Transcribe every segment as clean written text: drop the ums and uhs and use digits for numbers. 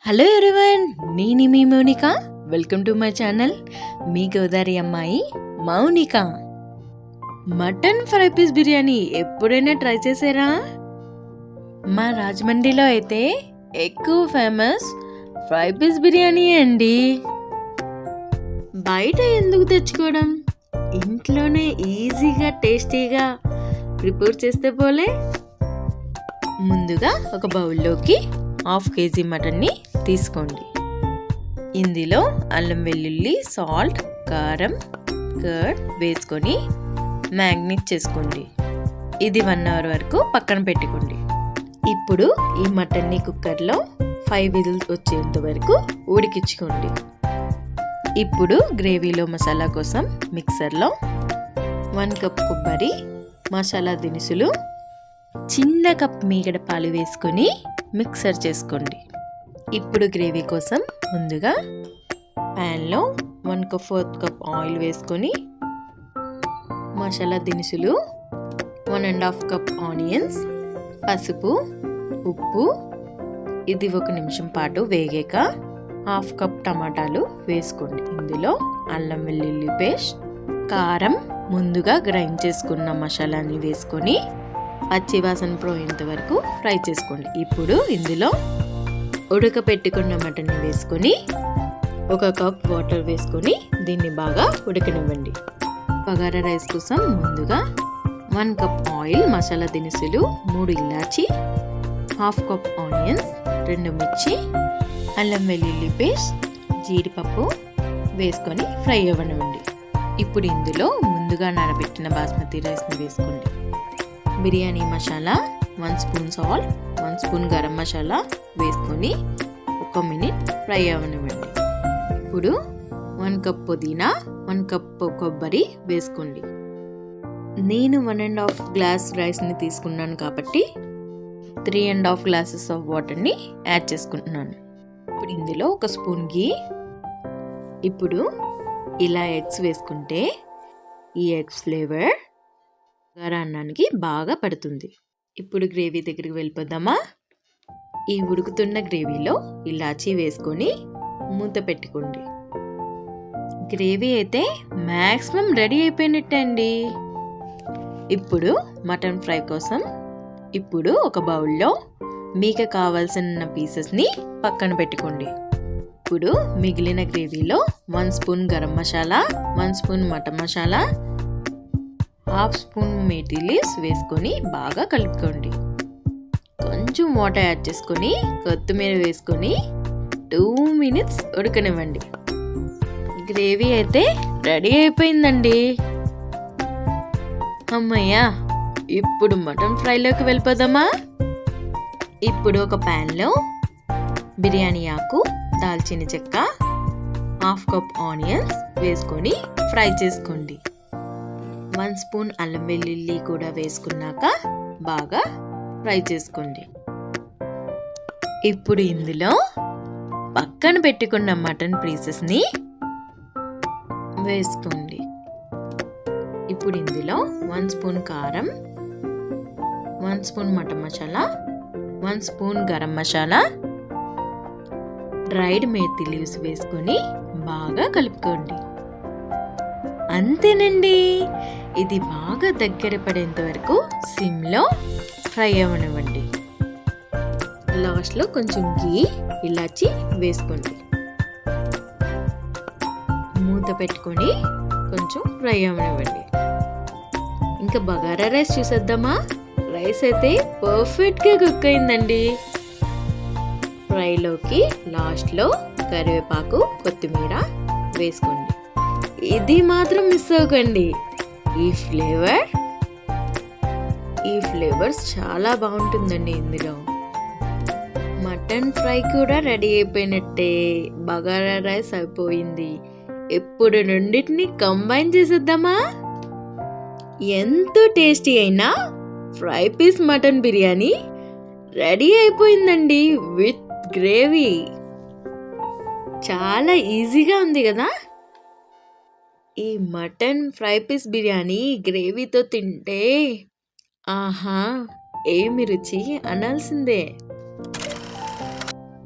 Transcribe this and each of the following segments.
Hello everyone, నేను మీ Mounika. Welcome to my channel. మీ గోదావరి అమ్మాయి Mounika. Mutton fry piece biryani ఎప్పుడైనా ట్రై చేశారా? మా రాజమండ్రిలో అయితే ఎక్కువ ఫేమస్ ఫ్రై పీస్ బిర్యానీ అండి. బయట ఎందుకు తెచ్చుకోవడం, ఇంట్లోనే ఈజీగా టేస్టీగా ప్రిపేర్ చేస్తే పోలే. ముందుగా ఒక బౌల్లోకి 1/2 kg మటన్ని తీసుకోండి. ఇందులో అల్లం వెల్లుల్లి, సాల్ట్, కారం, కర్డ్ వేసుకొని మ్యాగ్నేట్ చేసుకోండి. ఇది 1 hour వరకు పక్కన పెట్టుకోండి. ఇప్పుడు ఈ మటన్ని కుక్కర్లో 5 విజిల్స్ వచ్చేంత వరకు ఉడికించుకోండి. ఇప్పుడు గ్రేవీలో మసాలా కోసం మిక్సర్లో 1 కప్ కొబ్బరి, మసాలా దినుసులు, చిన్న కప్ మీగడ పాలు వేసుకొని మిక్సర్ చేసుకోండి. ఇప్పుడు గ్రేవీ కోసం ముందుగా ప్యాన్లో 1/4 కప్ ఆయిల్ వేసుకొని మసాలా దినుసులు, 1.5 కప్ ఆనియన్స్, పసుపు, ఉప్పు, ఇది 1 నిమిషం పాటు వేగాక 1/2 కప్ టమాటాలు వేసుకోండి. ఇందులో అల్లం వెల్లుల్లి పేస్ట్, కారం, ముందుగా గ్రైండ్ చేసుకున్న మసాలాని వేసుకొని పచ్చివాసన పోయేంత వరకు ఫ్రై చేసుకోండి. ఇప్పుడు ఇందులో ఉడకపెట్టుకున్న మటన్ వేసుకొని 1 కప్ వాటర్ వేసుకొని దీన్ని బాగా ఉడకనివ్వండి. బగారా రైస్ కోసం ముందుగా 1 కప్ ఆయిల్, మసాలా దినుసులు, 3 ఇలాచి, 1/2 కప్ ఆనియన్స్, 2 మిర్చి, అల్లం వెల్లుల్లి పేస్ట్, జీడిపప్పు వేసుకొని ఫ్రై అవ్వనివ్వండి. ఇప్పుడు ఇందులో ముందుగా నానబెట్టిన బాస్మతి రైస్ని వేసుకోండి. Biryani masala, 1 spoon salt, 1 spoon garam masala వేసుకొని 1 మినిట్ ఫ్రై అవ్వనివ్వండి. ఇప్పుడు 1 కప్ పుదీనా, 1 కప్ కొబ్బరి వేసుకోండి. నేను 1.5 గ్లాస్ రైస్ని తీసుకున్నాను కాబట్టి 3.5 గ్లాసెస్ ఆఫ్ వాటర్ని యాడ్ చేసుకుంటున్నాను. ఇప్పుడు ఇందులో 1 స్పూన్ ఘీ. ఇప్పుడు ఇలా ఎగ్స్ వేసుకుంటే ఈ ఎగ్స్ ఫ్లేవర్ బగారా అన్నానికి బాగా పడుతుంది. ఇప్పుడు గ్రేవీ దగ్గరికి వెళ్ళిపోదామా? ఈ ఉడుకుతున్న గ్రేవీలో ఇలాచీ వేసుకొని మూత పెట్టుకోండి. గ్రేవీ అయితే మ్యాక్సిమం రెడీ అయిపోయినట్టే అండి. ఇప్పుడు మటన్ ఫ్రై కోసం ఇప్పుడు ఒక బౌల్లో మీకు కావాల్సిన పీసెస్ని పక్కన పెట్టుకోండి. ఇప్పుడు మిగిలిన గ్రేవీలో 1 spoon garam masala, 1 spoon mutton masala, 1/2 spoon methi leaves వేసుకొని బాగా కలుపుకోండి. కొంచెం వాటర్ యాడ్ చేసుకొని కొత్తిమీర వేసుకొని 2 మినిట్స్ ఉడకనివ్వండి. గ్రేవీ అయితే రెడీ అయిపోయిందండి. అమ్మయ్యా, ఇప్పుడు మటన్ ఫ్రైలోకి వెళ్ళిపోదామా? ఇప్పుడు ఒక ప్యాన్లో బిర్యానీ ఆకు, దాల్చిన చెక్క, 1/2 కప్ ఆనియన్స్ వేసుకొని ఫ్రై చేసుకోండి. 1 స్పూన్ అల్లం వెల్లుల్లి కూడా వేసుకున్నాక బాగా ఫ్రై చేసుకోండి. ఇప్పుడు ఇందులో పక్కన పెట్టుకున్న మటన్ పీసెస్ని వేసుకోండి. ఇప్పుడు ఇందులో 1 స్పూన్ కారం, 1 spoon mutton masala, 1 spoon garam masala, dried methi leaves వేసుకొని బాగా కలుపుకోండి. అంతేనండి. ఇది బాగా దగ్గర పడేంత వరకు సిమ్లో ఫ్రై అవ్వనివ్వండి. లాస్ట్లో కొంచెం ఘీ, ఇలాచి వేసుకోండి. మూత పెట్టుకొని కొంచెం ఫ్రై అవ్వనివ్వండి. ఇంకా బగారా రైస్ చూసేద్దామా? రైస్ అయితే పర్ఫెక్ట్గా కుక్ అయిందండి. ఫ్రైలోకి లాస్ట్లో కరివేపాకు, కొత్తిమీర వేసుకోండి. ఇది మాత్రం మిస్ అవ్వకండి. ఈ ఫ్లేవర్స్ చాలా బాగుంటుందండి. ఇందులో మటన్ ఫ్రై కూడా రెడీ అయిపోయినట్టే. బగారా రైస్ అయిపోయింది. ఎప్పుడు రెండింటిని కంబైన్ చేసేద్దామా? ఎంతో టేస్టీ అయినా fry piece mutton biryani ready అయిపోయిందండి విత్ గ్రేవీ. చాలా ఈజీగా ఉంది కదా? ఈ మటన్ ఫ్రై పీస్ బిర్యానీ గ్రేవీతో తింటే ఆహా, ఏమి రుచి అనాల్సిందే.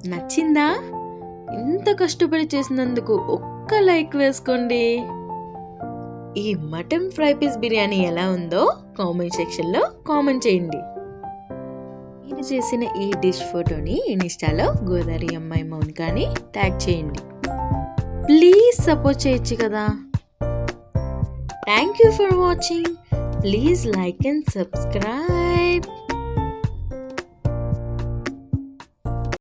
నచ్చిందా? ఇంత కష్టపడి చేసినందుకు ఒక్క లైక్ వేసుకోండి. ఈ మటన్ ఫ్రై పీస్ బిర్యానీ ఎలా ఉందో కామెంట్ సెక్షన్లో కామెంట్ చేయండి. నేను చేసిన ఈ డిష్ ఫోటోని ఇన్స్టాలో గోదావరి అమ్మాయి మౌనికాని ట్యాగ్ చేయండి. ప్లీజ్ సపోర్ట్ చేయొచ్చు కదా. Thank you for watching. Please like and subscribe.